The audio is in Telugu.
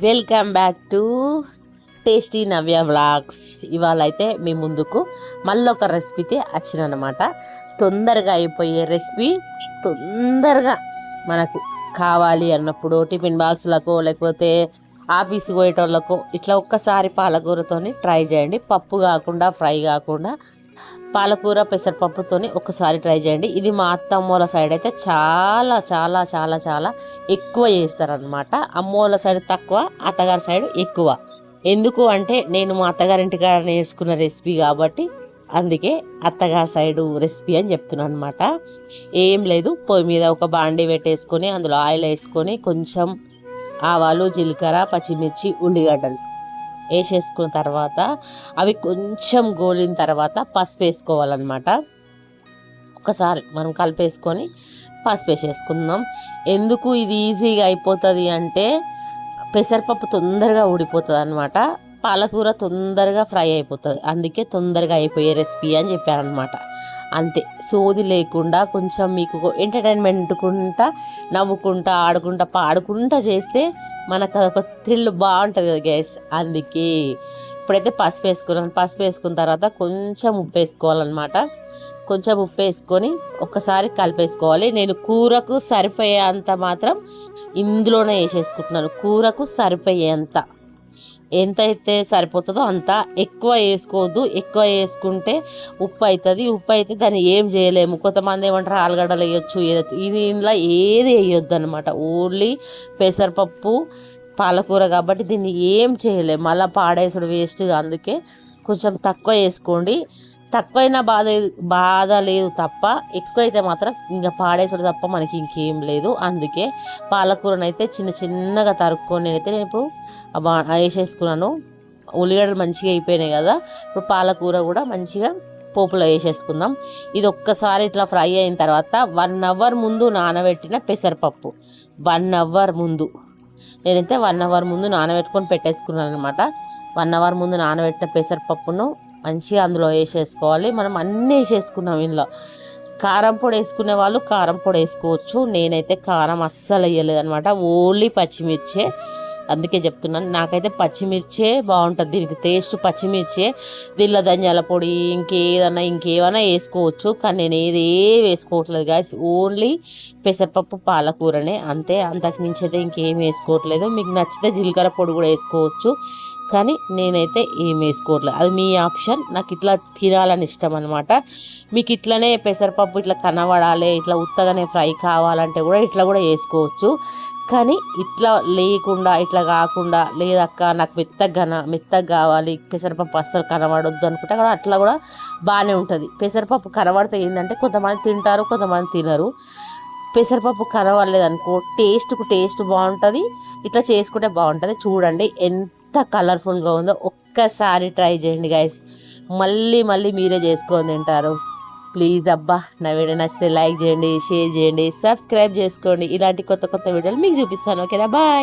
Welcome back to tasty Navya vlogs. ఇవాళ అయితే మీ ముందుకు మళ్ళీ ఒక రెసిపీతే వచ్చినమాట. తొందరగా అయిపోయే రెసిపీ, తొందరగా మనకు కావాలి అన్నప్పుడు టిఫిన్ బాక్స్లకు లేకపోతే ఆఫీస్కి పోయేటోళ్ళకు ఇట్లా ఒక్కసారి పాలకూరతోని ట్రై చేయండి. పప్పు కాకుండా, ఫ్రై కాకుండా పాలకూర పెసరపప్పుతోని ఒకసారి ట్రై చేయండి. ఇది మా అత్తమ్మోళ్ళ సైడ్ అయితే చాలా చాలా చాలా చాలా ఎక్కువ చేస్తారనమాట. అమ్మోళ్ళ సైడ్ తక్కువ, అత్తగారి సైడ్ ఎక్కువ. ఎందుకు అంటే నేను మా అత్తగారింటికాడ నేర్చుకున్న రెసిపీ కాబట్టి అందుకే అత్తగారి సైడు రెసిపీ అని చెప్తున్నాను అనమాట. ఏం లేదు, పొయ్యి మీద ఒక బాండీ పెట్టేసుకొని అందులో ఆయిల్ వేసుకొని కొంచెం ఆవాలు, జీలకర్ర, పచ్చిమిర్చి, ఉల్లిగడ్డలు వేసేసుకున్న తర్వాత అవి కొంచెం గోలిన తర్వాత పసుపు వేసుకోవాలన్నమాట. ఒకసారి మనం కలిపేసుకొని పసుపు వేసేసుకుందాం. ఎందుకు ఇది ఈజీగా అయిపోతుంది అంటే పెసరపప్పు తొందరగా ఊడిపోతుంది అనమాట. పాలకూర తొందరగా ఫ్రై అయిపోతుంది, అందుకే తొందరగా అయిపోయే రెసిపీ అని చెప్పాను అనమాట. అంతే, సోది లేకుండా కొంచెం మీకు ఎంటర్టైన్మెంట్కుంటా, నవ్వుకుంటా, ఆడుకుంటా, పాడుకుంటా చేస్తే మనకు అదొక థ్రిల్ బాగుంటుంది కదా గైస్. అందుకే ఇప్పుడైతే పసుపు వేసుకున్నాను. పసుపు వేసుకున్న తర్వాత కొంచెం ఉప్పు వేసుకోవాలన్నమాట. కొంచెం ఉప్పు వేసుకొని ఒక్కసారి కలిపేసుకోవాలి. నేను కూరకు సరిపోయేంత మాత్రం ఇందులోనే వేసేసుకుంటున్నాను. కూరకు సరిపోయేంత ఎంత అయితే సరిపోతుందో అంత, ఎక్కువ వేసుకోవద్దు. ఎక్కువ వేసుకుంటే ఉప్పు అవుతుంది. ఉప్పు అయితే దాన్ని ఏం చేయలేము. కొంతమంది ఏమంటారు ఆలుగడ్డలు వేయొచ్చు, ఇది ఇందులో ఏది వేయొద్దు అనమాట. ఓన్లీ పెసరపప్పు, పాలకూర కాబట్టి దీన్ని ఏం చేయలేము. మళ్ళీ పాడేసుడు వేస్ట్. అందుకే కొంచెం తక్కువ వేసుకోండి. తక్కువైనా బాధ లేదు తప్ప, ఎక్కువైతే మాత్రం ఇంకా పాడేసుడు తప్ప మనకి ఇంకేం లేదు. అందుకే పాలకూరనైతే చిన్న చిన్నగా తరుక్కొని నేనైతే ఇప్పుడు వేసేసుకున్నాను. ఉల్లిగడ్డలు మంచిగా అయిపోయినాయి కదా. ఇప్పుడు పాలకూర కూడా మంచిగా పోపులో వేసేసుకుందాం. ఇది ఒక్కసారి ఇట్లా ఫ్రై అయిన తర్వాత 1 అవర్ ముందు నానబెట్టిన పెసరపప్పు, 1 అవర్ ముందు నేనైతే 1 అవర్ ముందు నానబెట్టుకొని పెట్టేసుకున్నాను అనమాట. 1 అవర్ ముందు నానబెట్టిన పెసరపప్పును మంచిగా అందులో వేసేసుకోవాలి. మనం అన్నీ వేసేసుకున్నాం. ఇందులో కారం పొడి వేసుకునే వాళ్ళు కారం పొడి వేసుకోవచ్చు. నేనైతే కారం అస్సలు వేయలేదు అనమాట, ఓన్లీ పచ్చిమిర్చే. అందుకే చెప్తున్నాను, నాకైతే పచ్చిమిర్చే బాగుంటుంది దీనికి టేస్ట్. పచ్చిమిర్చే. దీనిలో ధనియాల పొడి ఇంకేమైనా వేసుకోవచ్చు, కానీ నేను ఏది వేసుకోవట్లేదు గాయస్. ఓన్లీ పెసరపప్పు, పాలకూరనే, అంతే. అంతకు మించి అయితే ఇంకేం వేసుకోవట్లేదు. మీకు నచ్చితే జీలకర్ర పొడి కూడా వేసుకోవచ్చు, కానీ నేనైతే ఏం వేసుకోవట్లేదు. అది మీ ఆప్షన్. నాకు ఇట్లా తినాలని ఇష్టం అనమాట. మీకు ఇట్లనే పెసరపప్పు ఇట్లా కనబడాలి, ఇట్లా ఉత్తగానే ఫ్రై కావాలంటే కూడా ఇట్లా కూడా వేసుకోవచ్చు. కానీ ఇట్లా లేకుండా, ఇట్లా కాకుండా, లేదక్క నాకు మెత్తగా కావాలి, పెసరపప్పు అస్సలు కనబడొద్దు అనుకుంటే కూడా అట్లా కూడా బాగానే ఉంటుంది. పెసరపప్పు కనబడితే ఏంటంటే కొంతమంది తింటారు, కొంతమంది తినరు. పెసరపప్పు కనబడలేదు అనుకో, టేస్ట్ బాగుంటుంది. ఇట్లా చేసుకుంటే బాగుంటుంది. చూడండి ఎంత కలర్ఫుల్గా ఉందో. ఒక్కసారి ట్రై చేయండి గైస్. మళ్ళీ మీరే చేసుకొని తింటారు. ప్లీజ్ అబ్బా, నా వీడియో నచ్చితే లైక్ చేయండి, షేర్ చేయండి, సబ్స్క్రైబ్ చేసుకోండి. ఇలాంటి కొత్త వీడియోలు మీకు చూపిస్తాను. ఓకేనా? బాయ్.